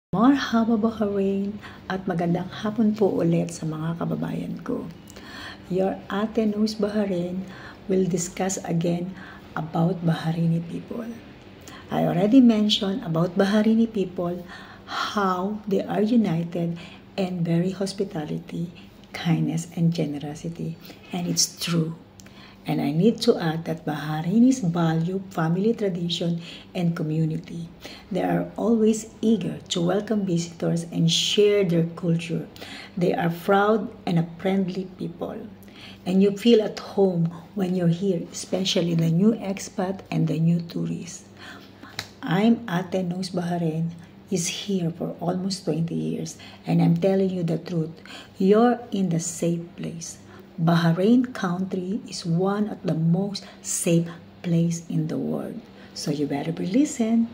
Marhaba Bahrain at magandang hapon po ulit sa mga kababayan ko. Your Ate Knows Bahrain will discuss again about Bahraini people. I already mentioned about Bahraini people, how they are united and very hospitality, kindness and generosity. And it's true. And I need to add that Bahrainis value family tradition and community. They are always eager to welcome visitors and share their culture. They are proud and a friendly people. And you feel at home when you're here, especially the new expat and the new tourists. I'm Ate Knows Bahrain is here for almost 20 years, and I'm telling you the truth. You're in the safe place. Bahrain country is one of the most safe place in the world. So you better be listen.